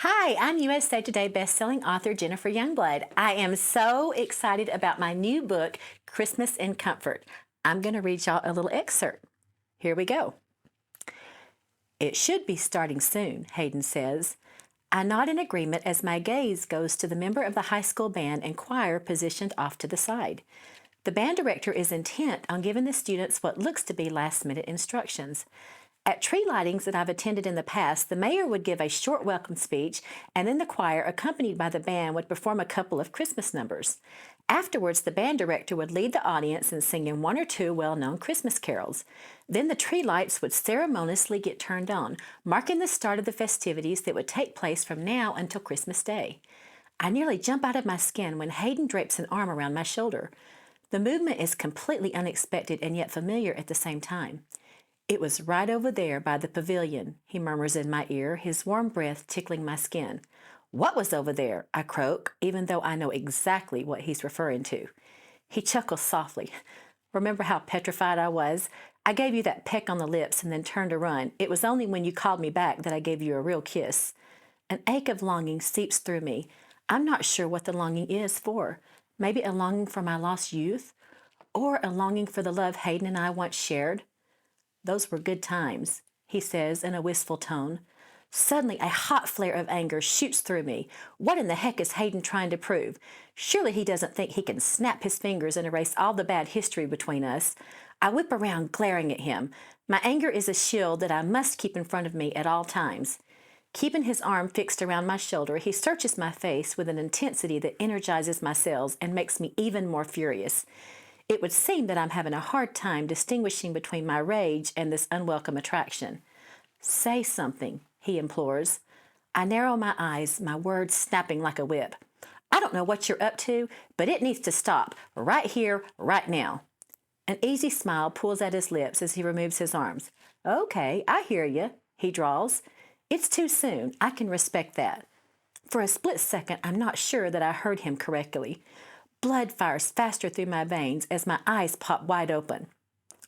Hi, I'm USA Today bestselling author Jennifer Youngblood. I am so excited about my new book, Christmas in Comfort. I'm going to read y'all a little excerpt. Here we go. It should be starting soon, Hayden says. I nod in agreement as my gaze goes to the member of the high school band and choir positioned off to the side. The band director is intent on giving the students what looks to be last-minute instructions. At tree lightings that I've attended in the past, the mayor would give a short welcome speech, and then the choir, accompanied by the band, would perform a couple of Christmas numbers. Afterwards, the band director would lead the audience in singing one or two well-known Christmas carols. Then the tree lights would ceremoniously get turned on, marking the start of the festivities that would take place from now until Christmas Day. I nearly jump out of my skin when Hayden drapes an arm around my shoulder. The movement is completely unexpected and yet familiar at the same time. It was right over there by the pavilion, he murmurs in my ear, his warm breath tickling my skin. What was over there? I croak, even though I know exactly what he's referring to. He chuckles softly. Remember how petrified I was? I gave you that peck on the lips and then turned to run. It was only when you called me back that I gave you a real kiss. An ache of longing seeps through me. I'm not sure what the longing is for. Maybe a longing for my lost youth? Or a longing for the love Hayden and I once shared? Those were good times, he says in a wistful tone. Suddenly, a hot flare of anger shoots through me. What in the heck is Hayden trying to prove? Surely he doesn't think he can snap his fingers and erase all the bad history between us. I whip around, glaring at him. My anger is a shield that I must keep in front of me at all times. Keeping his arm fixed around my shoulder, he searches my face with an intensity that energizes my cells and makes me even more furious. It would seem that I'm having a hard time distinguishing between my rage and this unwelcome attraction. Say something, he implores. I narrow my eyes, my words snapping like a whip. I don't know what you're up to, but it needs to stop right here, right now. An easy smile pulls at his lips as he removes his arms. Okay, I hear you, he drawls. It's too soon. I can respect that. For a split second, I'm not sure that I heard him correctly. Blood fires faster through my veins as my eyes pop wide open.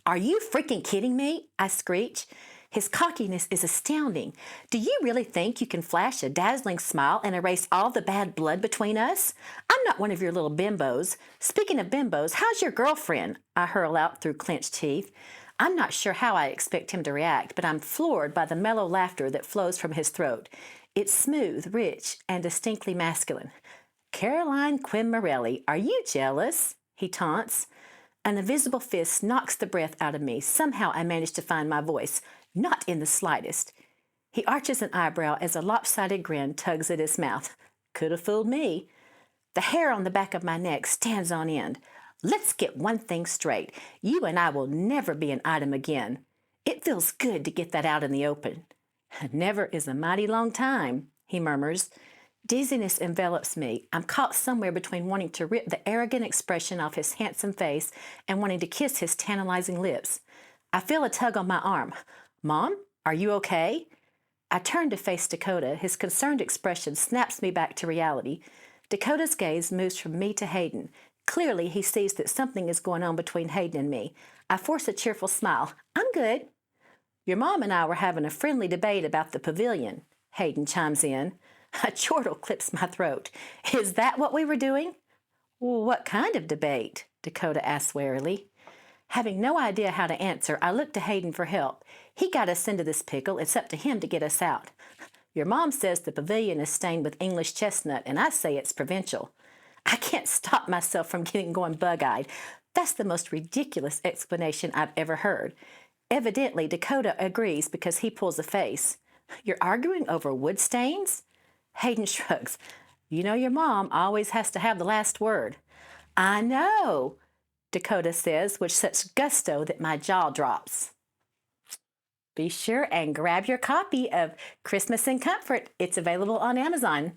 Are you freaking kidding me? I screech. His cockiness is astounding. Do you really think you can flash a dazzling smile and erase all the bad blood between us? I'm not one of your little bimbos. Speaking of bimbos, how's your girlfriend? I hurl out through clenched teeth. I'm not sure how I expect him to react, but I'm floored by the mellow laughter that flows from his throat. It's smooth, rich, and distinctly masculine. Caroline Quinn Morelli, are you jealous? He taunts. An invisible fist knocks the breath out of me. Somehow I manage to find my voice. Not in the slightest. He arches an eyebrow as a lopsided grin tugs at his mouth. Could have fooled me. The hair on the back of my neck stands on end. Let's get one thing straight. You and I will never be an item again. It feels good to get that out in the open. Never is a mighty long time, he murmurs. Dizziness envelops me. I'm caught somewhere between wanting to rip the arrogant expression off his handsome face and wanting to kiss his tantalizing lips. I feel a tug on my arm. Mom, are you okay? I turn to face Dakota. His concerned expression snaps me back to reality. Dakota's gaze moves from me to Hayden. Clearly, he sees that something is going on between Hayden and me. I force a cheerful smile. I'm good. Your mom and I were having a friendly debate about the pavilion, Hayden chimes in. A chortle clips my throat. Is that what we were doing? What kind of debate? Dakota asks warily. Having no idea how to answer, I look to Hayden for help. He got us into this pickle. It's up to him to get us out. Your mom says the pavilion is stained with English chestnut, and I say it's provincial. I can't stop myself from getting going bug-eyed. That's the most ridiculous explanation I've ever heard. Evidently, Dakota agrees because he pulls a face. You're arguing over wood stains? Hayden shrugs. You know your mom always has to have the last word. I know, Dakota says with such gusto that my jaw drops. Be sure and grab your copy of Christmas in Comfort. It's available on Amazon.